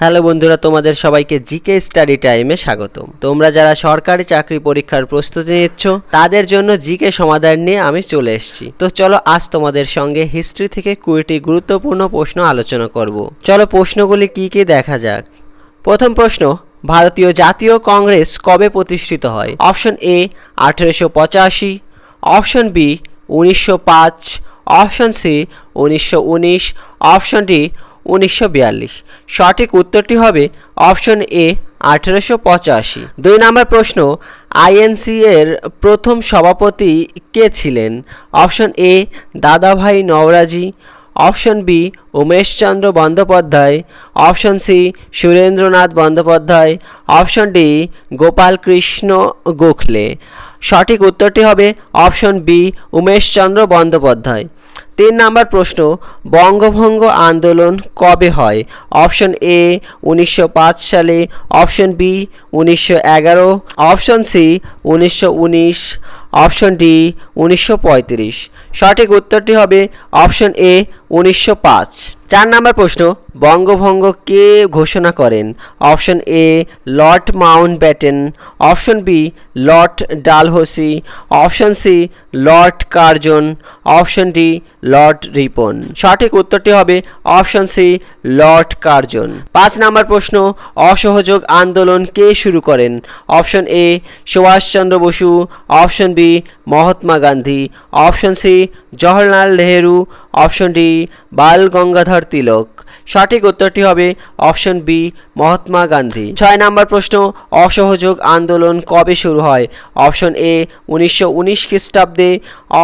Hello বন্ধুরা, তোমাদের সবাইকে জিকে স্টাডি টাইমে স্বাগতম। তোমরা যারা সরকারি চাকরি পরীক্ষার প্রস্তুতি নিচ্ছ তাদের জন্য জিকে সমাধান নিয়ে আমি চলে এসেছি। তো চলো আজ তোমাদের সঙ্গে হিস্ট্রি থেকে 20টি গুরুত্বপূর্ণ প্রশ্ন আলোচনা করব। চলো প্রশ্নগুলি কি কি দেখা যাক। প্রথম প্রশ্ন, ভারতীয় জাতীয় কংগ্রেস কবে প্রতিষ্ঠিত হয়? Option A 1885, option B 1905, option C 1919, option D 1942। সঠিক উত্তরটি হবে অপশন এ 1885। 2 নম্বর প্রশ্ন, আইএনসি এর প্রথম সভাপতি কে ছিলেন? Option A Dadabhai Naoroji, option B Umeshchandra Bandyopadhyay, option C Surendranath Bandyopadhyay, option D Gopalkrishna Gokhale. সঠিক উত্তরটি হবে অপশন বি উমেশচন্দ্র বন্দ্যোপাধ্যায়। 3 নম্বর প্রশ্ন, বঙ্গভঙ্গ আন্দোলন কবে হয়? অপশন এ 1905 সালে, option B 1911, option C 1919, option D 1935। সঠিক উত্তরটি হবে অপশন এ 1905। 4 নম্বর প্রশ্ন, বঙ্গভঙ্গ কে ঘোষণা করেন? Option A Lord Mountbatten, option B Lord Dalhousie, option C Lord Curzon, option D Lord Ripon. সঠিক উত্তরটি হবে option C Lord Curzon. 5 number প্রশ্ন, অসহযোগ আন্দোলন কে শুরু করেন? Option A Subhas Chandra Bose, option B Mahatma Gandhi, option C Jawaharlal Nehru, option D Bal Gangadhar Tilak. সঠিক উত্তরটি হবে option B Mahatma Gandhi. 6 number প্রশ্ন, অসহযোগ আন্দোলন কবে শুরু হয়? অপশন এ 1919 খ্রিস্টাব্দে,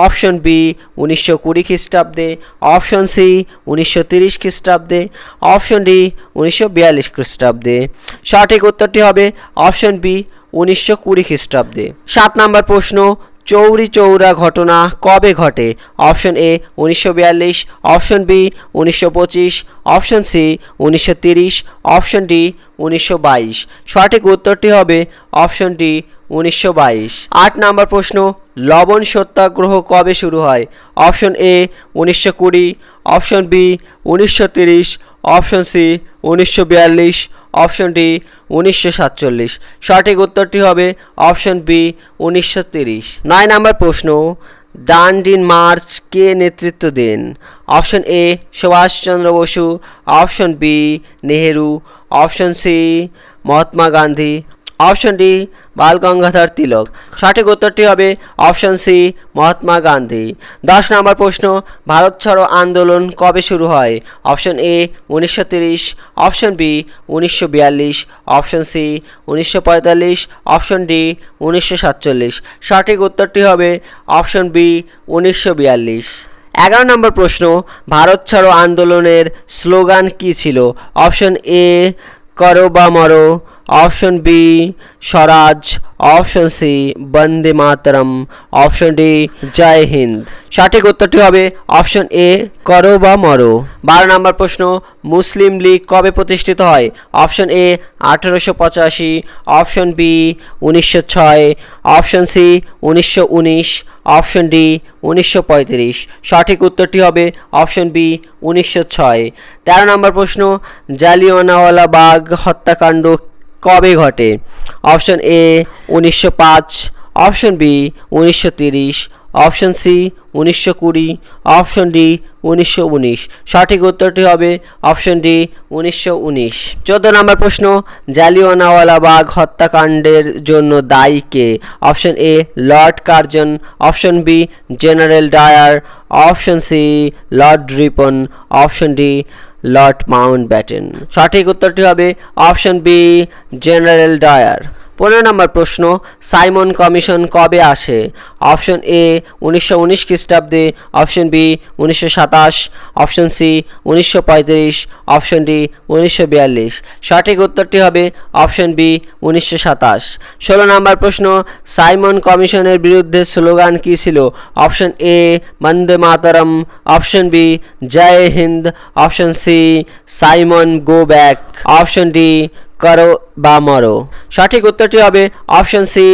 অপশন বি 1920 খ্রিস্টাব্দে, অপশন সি 1930 খ্রিস্টাব্দে, অপশন ডি 1942 খ্রিস্টাব্দে। সঠিক উত্তরটি হবে অপশন বি 1920 খ্রিস্টাব্দে। 7 নম্বর প্রশ্ন, চৌরি চৌরা ঘটনা কবে ঘটে? Option A 1942, option B 1925, option C 1930, option D 1922। সঠিক উত্তরটি হবে অপশন ডি 1922। 8 নম্বর প্রশ্ন, লবণ সত্যাগ্রহ কবে শুরু হয়? Option A 1920, option B 1930, option C 1942, option D 1947। সঠিক উত্তরটি হবে অপশন বি 1930। 9 নম্বর প্রশ্ন, ডান্ডিন মার্চ কে নেতৃত্ব দেন? Option A Subhas Chandra Bose, option B Nehru, option C Mahatma Gandhi, option D Bal Gangadhar Tilak. সঠিক উত্তরটি হবে option C Mahatma Gandhi. 10 number প্রশ্ন, ভারত ছাড়ো আন্দোলন কবে শুরু হয়? Option A 1930, option B 1942, option C 1945, option D 1947। সঠিক উত্তরটি হবে অপশন বি 1942। 11 নম্বর প্রশ্ন, ভারত ছাড়ো আন্দোলনের স্লোগান কী ছিল? অপশন এ করো বা মরো, অপশন বি স্বরাজ, অপশন সি বন্দে মাতরম, অপশন ডি জয় হিন্দ। সঠিক উত্তরটি হবে অপশন এ করো বা মরো। 12 নম্বর প্রশ্ন, মুসলিম লীগ কবে প্রতিষ্ঠিত হয়? Option A 1885, option B 1906, option C 1919, option D 1935। সঠিক উত্তরটি হবে অপশন বি 1906। 13 নম্বর প্রশ্ন, জালিয়ানওয়ালাবাগ হত্যাকাণ্ড কবে ঘটে? Option A 1905, option B 1930, option C 1920, option D 1919। সঠিক উত্তরটি হবে অপশন ডি 1919। 14 নম্বর প্রশ্ন, জালিয়ানওয়ালাবাগ হত্যাকাণ্ডের জন্য দায়ী কে? Option A Lord Curzon, option B General Dyer, option C Lord Ripon, option D Lord Mountbatten. সঠিক উত্তরটি হবে option B General Dyer. 15 number প্রশ্ন, সাইমন কমিশন কবে আসে? অপশন এ 1919 খ্রিস্টাব্দে, option B 1927, option C 1935, option D 1942। সঠিক উত্তরটি হবে অপশন বি 1927। 16 নম্বর প্রশ্ন, সাইমন কমিশনের বিরুদ্ধে স্লোগান কী ছিল? Option A Vande Mataram, option B Jai Hind, option C Simon go back, option D করো বা মরো। সঠিক উত্তরটি হবে option C,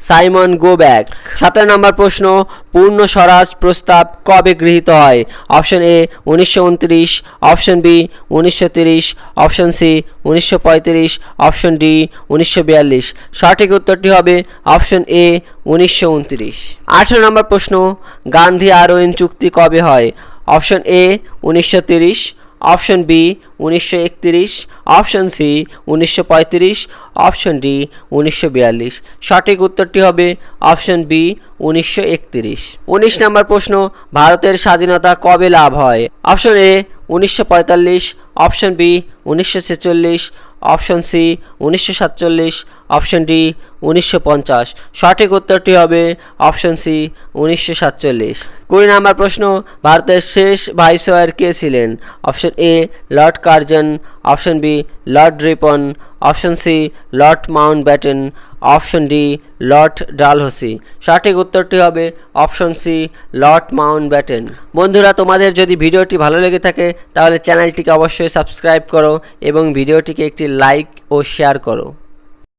Simon go back. 17 নম্বর প্রশ্ন, পূর্ণ স্বরাজ প্রস্তাব কবে গৃহীত হয়? Option A 1929, option B 1930, option C 1935, option D 1942। সঠিক উত্তরটি হবে অপশন এ 1929। 18 নম্বর প্রশ্ন, গান্ধী আরোইন চুক্তি কবে হয়? Option A 1930, option B 1931, option C 1935, option D 1942। সঠিক উত্তরটি হবে অপশন বি 1931। 19 নম্বর প্রশ্ন, ভারতের স্বাধীনতা কবে লাভ হয়? Option A 1945, option B 1946, option C 1947, option D 1950। সঠিক উত্তরটি হবে অপশন সি 1947। 20 নম্বর প্রশ্ন, ভারতের শেষ ভাইসরয় কে ছিলেন? Option A Lord Curzon, option B Lord Ripon, option C Lord Mountbatten, option D Lord Dalhousie. সঠিক উত্তরটি হবে অপশন সি লর্ড মাউন্টব্যাটেন। বন্ধুরা, তোমাদের যদি ভিডিওটি ভালো লেগে থাকে তাহলে চ্যানেলটিকে অবশ্যই সাবস্ক্রাইব করো এবং ভিডিওটিকে একটি লাইক ও শেয়ার করো।